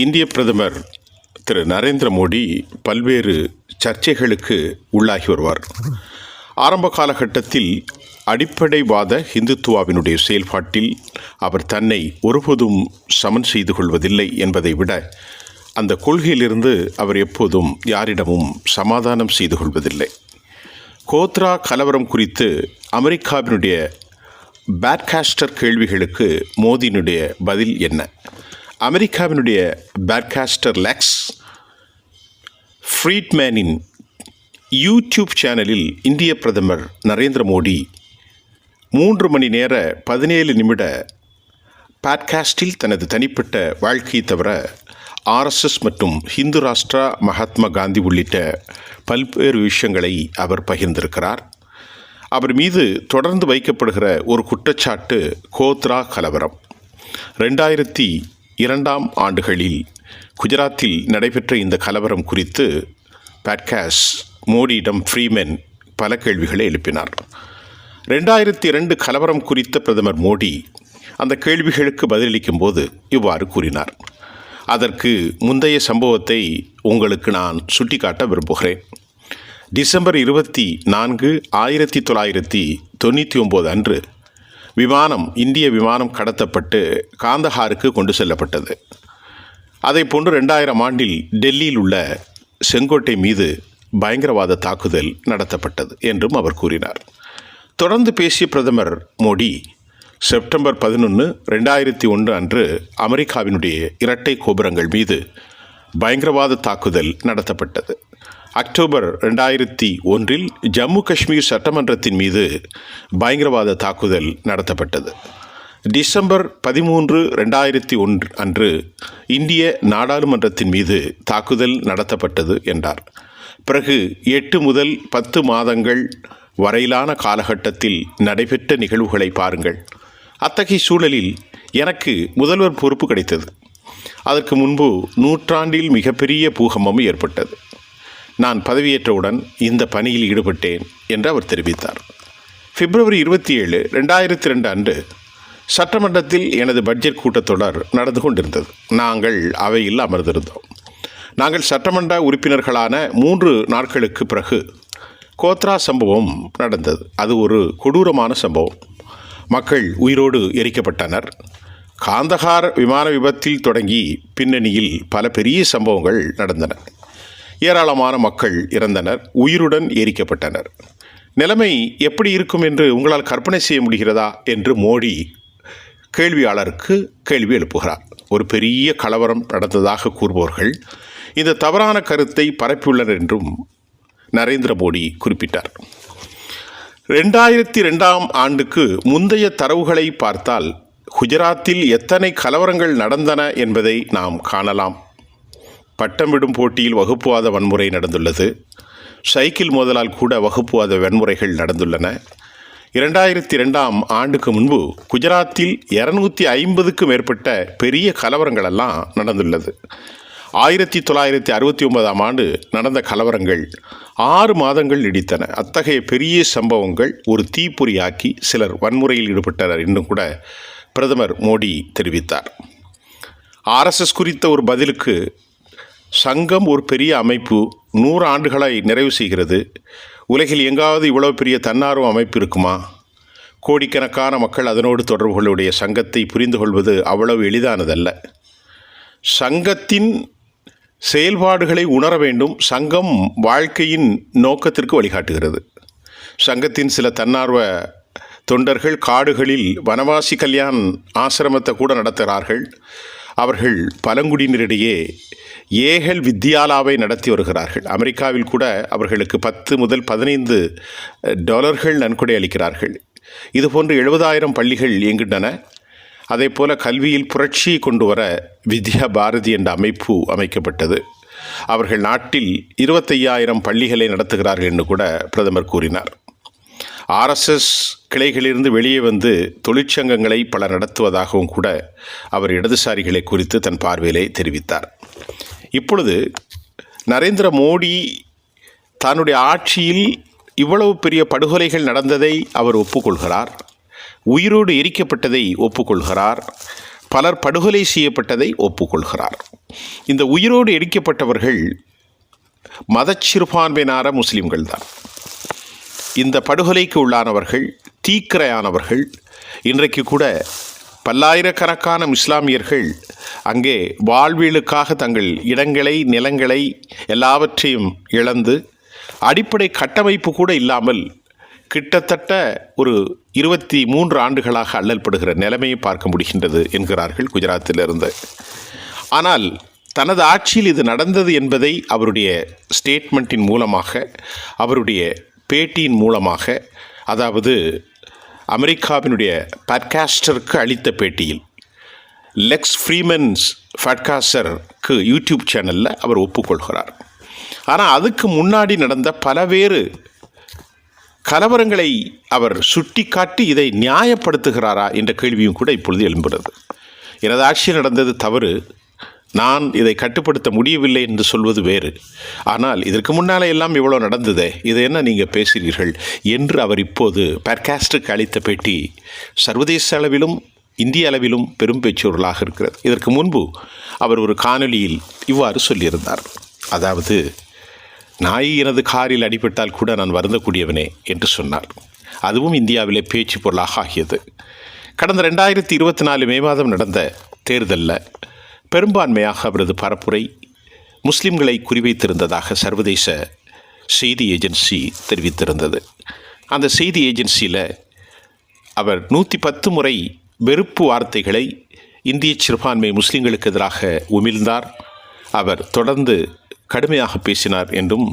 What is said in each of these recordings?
இந்திய பிரதமர் திரு நரேந்திர மோடி பல்வேறு சர்ச்சைகளுக்கு உள்ளாகி வருவார். ஆரம்ப காலகட்டத்தில் அடிப்படைவாத இந்துத்துவாவினுடைய செயல்பாட்டில் அவர் தன்னை ஒருபோதும் சமன் செய்து கொள்வதில்லை என்பதை விட அந்த கொள்கையிலிருந்து அவர் எப்போதும் யாரிடமும் சமாதானம் செய்து கொள்வதில்லை. கோத்ரா கலவரம் குறித்து அமெரிக்காவினுடைய பேட்காஸ்டர் கேள்விகளுக்கு மோடியினுடைய பதில் என்ன? அமெரிக்காவினுடைய பேட்காஸ்டர் லெக்ஸ் ஃப்ரீட்மேனின் யூடியூப் சேனலில் இந்திய பிரதமர் நரேந்திர மோடி 3 மணி நேர 17 நிமிட பாட்காஸ்டில் தனது தனிப்பட்ட வாழ்க்கையை தவிர ஆர்எஸ்எஸ் மற்றும் ஹிந்து ராஷ்டிரா மகாத்மா காந்தி உள்ளிட்ட பல்வேறு விஷயங்களை அவர் பகிர்ந்திருக்கிறார். அவர் மீது தொடர்ந்து வைக்கப்படுகிற ஒரு குற்றச்சாட்டு கோத்ரா கலவரம். 2002 ஆண்டுகளில் குஜராத்தில் நடைபெற்ற இந்த கலவரம் குறித்து பாட்காஸ்ட் மோடியிடம் ஃப்ரீமேன் பல கேள்விகளை எழுப்பினார். 2002 கலவரம் குறித்த பிரதமர் மோடி அந்த கேள்விகளுக்கு பதிலளிக்கும் போது இவ்வாறு கூறினார். அதற்கு முந்தைய சம்பவத்தை உங்களுக்கு நான் சுட்டிக்காட்ட விரும்புகிறேன். டிசம்பர் 24, 1999 அன்று இந்திய விமானம் கடத்தப்பட்டு காந்தஹாருக்கு கொண்டு செல்லப்பட்டது. அதேபோன்று 2000 ஆண்டில் டெல்லியில் உள்ள செங்கோட்டை மீது பயங்கரவாத தாக்குதல் நடத்தப்பட்டது என்றும் அவர் கூறினார். தொடர்ந்து பேசிய பிரதமர் மோடி செப்டம்பர் 11, 2001 அன்று அமெரிக்காவினுடைய இரட்டை கோபுரங்கள் மீது பயங்கரவாத தாக்குதல் நடத்தப்பட்டது. அக்டோபர் 2001 ஜம்மு காஷ்மீர் சட்டமன்றத்தின் மீது பயங்கரவாத தாக்குதல் நடத்தப்பட்டது. டிசம்பர் 13, 2001 அன்று இந்திய நாடாளுமன்றத்தின் மீது தாக்குதல் நடத்தப்பட்டது என்றார். பிறகு 8 முதல் 10 மாதங்கள் வரையிலான காலகட்டத்தில் நடைபெற்ற நிகழ்வுகளை பாருங்கள். அத்தகைய சூழலில் எனக்கு முதல்வர் பொறுப்பு கிடைத்தது. அதற்கு முன்பு நூற்றாண்டில் மிகப்பெரிய பூகம்பம் ஏற்பட்டது. நான் பதவியேற்றவுடன் இந்த பணியில் ஈடுபட்டேன் என்று அவர் தெரிவித்தார். பிப்ரவரி 27, 2002 அன்று சட்டமன்றத்தில் எனது பட்ஜெட் கூட்டத்தொடர் நடந்து கொண்டிருந்தது. நாங்கள் அவையில் அமர்ந்திருந்தோம். நாங்கள் சட்டமன்ற உறுப்பினர்களான 3 நாட்களுக்கு பிறகு கோத்ரா சம்பவம் நடந்தது. அது ஒரு கொடூரமான சம்பவம். மக்கள் உயிரோடு எரிக்கப்பட்டனர். காந்தஹார் விமான விபத்தில் தொடங்கி பின்னணியில் பல பெரிய சம்பவங்கள் நடந்தன. ஏராளமான மக்கள் இறந்தனர், உயிருடன் எரிக்கப்பட்டனர். நிலைமை எப்படி இருக்கும் என்று உங்களால் கற்பனை செய்ய முடிகிறதா என்று மோடி கேள்வியாளருக்கு கேள்வி எழுப்புகிறார். ஒரு பெரிய கலவரம் நடந்ததாக கூறுபவர்கள் இந்த தவறான கருத்தை பரப்பியுள்ளனர் என்றும் நரேந்திர மோடி குறிப்பிட்டார். 2002 ஆண்டுக்கு முந்தைய தரவுகளை பார்த்தால் குஜராத்தில் எத்தனை கலவரங்கள் நடந்தன என்பதை நாம் காணலாம். பட்டமிடும் போட்டியில் வகுப்புவாத வன்முறை நடந்துள்ளது. சைக்கிள் மோதலால் கூட வகுப்புவாத வன்முறைகள் நடந்துள்ளன. 2002 ஆண்டுக்கு முன்பு குஜராத்தில் 250க்கும் மேற்பட்ட பெரிய கலவரங்களெல்லாம் நடந்துள்ளது. 1969 ஆண்டு நடந்த கலவரங்கள் 6 மாதங்கள் நீடித்தன. அத்தகைய பெரிய சம்பவங்கள் ஒரு தீப்பொறியாக்கி சிலர் வன்முறையில் ஈடுபட்டனர் என்றும் கூட பிரதமர் மோடி தெரிவித்தார். ஆர்எஸ்எஸ் குறித்த ஒரு பதிலுக்கு, சங்கம் ஒரு பெரிய அமைப்பு, 100 ஆண்டுகளை நிறைவு செய்கிறது. உலகில் எங்காவது இவ்வளவு பெரிய தன்னார்வ அமைப்பு இருக்குமா? கோடிக்கணக்கான மக்கள் அதனோடு தொடர்புகளுடைய சங்கத்தை புரிந்து கொள்வது அவ்வளவு எளிதானதல்ல. சங்கத்தின் செயல்பாடுகளை உணர வேண்டும். சங்கம் வாழ்க்கையின் நோக்கத்திற்கு வழிகாட்டுகிறது. சங்கத்தின் சில தன்னார்வ தொண்டர்கள் காடுகளில் வனவாசி கல்யாண் ஆசிரமத்தை கூட நடத்துகிறார்கள். அவர்கள் பழங்குடியினரிடையே ஏகல் வித்யாலாவை நடத்தி வருகிறார்கள். அமெரிக்காவில் கூட அவர்களுக்கு $10 முதல் $15 நன்கொடை அளிக்கிறார்கள். இதுபோன்று 70,000 பள்ளிகள் இயங்குகின்றன. அதே போல கல்வியில் புரட்சியை கொண்டு வர வித்யா பாரதி என்ற அமைப்பு அமைக்கப்பட்டது. அவர்கள் நாட்டில் 25,000 பள்ளிகளை நடத்துகிறார்கள் என்று கூட பிரதமர் கூறினார். ஆர்எஸ்எஸ் கிளைகளிலிருந்து வெளியே வந்து தொழிற்சங்கங்களை பல நடத்துவதாகவும் கூட அவர் இடதுசாரிகளை குறித்து தன் பார்வையிலே தெரிவித்தார். இப்பொழுது நரேந்திர மோடி தன்னுடைய ஆட்சியில் இவ்வளவு பெரிய படுகொலைகள் நடந்ததை அவர் ஒப்புக்கொள்கிறார். உயிரோடு எரிக்கப்பட்டதை ஒப்புக்கொள்கிறார். பலர் படுகொலை செய்யப்பட்டதை ஒப்புக்கொள்கிறார். இந்த உயிரோடு எரிக்கப்பட்டவர்கள் மதச்சிறுபான்மையினார முஸ்லிம்கள் தான். இந்த படுகொலைக்கு உள்ளானவர்கள் தீக்கிரையானவர்கள். இன்றைக்கு கூட பல்லாயிரக்கணக்கான இஸ்லாமியர்கள் அங்கே வாழ்வீழுக்காக தங்கள் இடங்களை, நிலங்களை எல்லாவற்றையும் இழந்து அடிப்படை கட்டமைப்பு கூட இல்லாமல் கிட்டத்தட்ட ஒரு 23 ஆண்டுகளாக அல்லல்படுகிற நிலைமையை பார்க்க முடிகின்றது என்கிறார்கள் குஜராத்திலிருந்து. ஆனால் தனது ஆட்சியில் இது நடந்தது என்பதை அவருடைய ஸ்டேட்மெண்ட்டின் மூலமாக, அவருடைய பேட்டியின் மூலமாக, அதாவது அமெரிக்காவினுடைய பாட்காஸ்டருக்கு அளித்த பேட்டியில், லெக்ஸ் ஃப்ரீமன்ஸ் பாட்காஸ்டருக்கு யூடியூப் சேனலில் அவர் ஒப்புக்கொள்கிறார். ஆனால் அதுக்கு முன்னாடி நடந்த பலவேறு கலவரங்களை அவர் சுட்டிக்காட்டி இதை நியாயப்படுத்துகிறாரா என்ற கேள்வியும் கூட இப்பொழுது எழும்புகிறது. எனது ஆட்சியில் நடந்தது தவறு, நான் இதை கட்டுப்படுத்த முடியவில்லை என்று சொல்வது வேறு. ஆனால் இதற்கு முன்னாலே எல்லாம் இவ்வளோ நடந்ததே, இதை என்ன நீங்கள் பேசுகிறீர்கள் என்று அவர் இப்போது பாட்காஸ்டுக்கு அளித்த பேட்டி சர்வதேச அளவிலும் இந்திய அளவிலும் பெரும் பேச்சொருளாக இருக்கிறது. இதற்கு முன்பு அவர் ஒரு காணொலியில் இவ்வாறு சொல்லியிருந்தார். அதாவது, நாய் எனது காரில் அடிபட்டால் கூட நான் வருந்தக்கூடியவனே என்று சொன்னார். அதுவும் இந்தியாவிலே பேச்சு பொருளாக ஆகியது. கடந்த 2024 மே மாதம் நடந்த தேர்தலில் பெரும்பான்மையாக அவரது பரப்புரை முஸ்லிம்களை குறிவைத்திருந்ததாக சர்வதேச செய்தி ஏஜென்சி தெரிவித்திருந்தது. அந்த செய்தி ஏஜென்சியில் அவர் 110 முறை வெறுப்பு வார்த்தைகளை இந்திய சிறுபான்மை முஸ்லிம்களுக்கு எதிராக உமிழ்ந்தார். அவர் தொடர்ந்து கடுமையாக பேசினார் என்றும்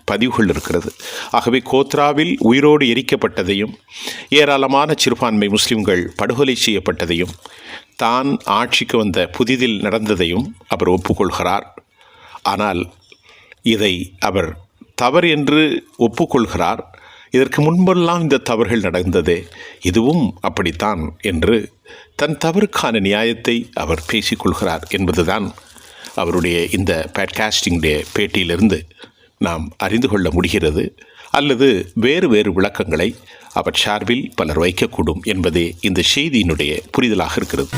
பதிவுகள் இருக்கிறது. ஆகவே கோத்ராவில் உயிரோடு எரிக்கப்பட்டதையும் ஏராளமான சிறுபான்மை முஸ்லிம்கள் படுகொலை செய்யப்பட்டதையும் தான் ஆட்சிக்கு வந்த புதிதில் நடந்ததையும் அவர் ஒப்புக்கொள்கிறார். ஆனால் இதை அவர் தவறு என்று ஒப்புக்கொள்கிறார். இதற்கு முன்பெல்லாம் இந்த தவறுகள் நடந்ததே, இதுவும் அப்படித்தான் என்று தன் தவறுக்கான நியாயத்தை அவர் பேசிக்கொள்கிறார் என்பதுதான் அவருடைய இந்த பாட்காஸ்டிங்குடைய பேட்டியிலிருந்து நாம் அறிந்து கொள்ள முடிகிறது. அல்லது வேறு வேறு விளக்கங்களை அவர் சார்பில் பலர் வைக்கக்கூடும் என்பதே இந்த செய்தியினுடைய புரிதலாக இருக்கிறது.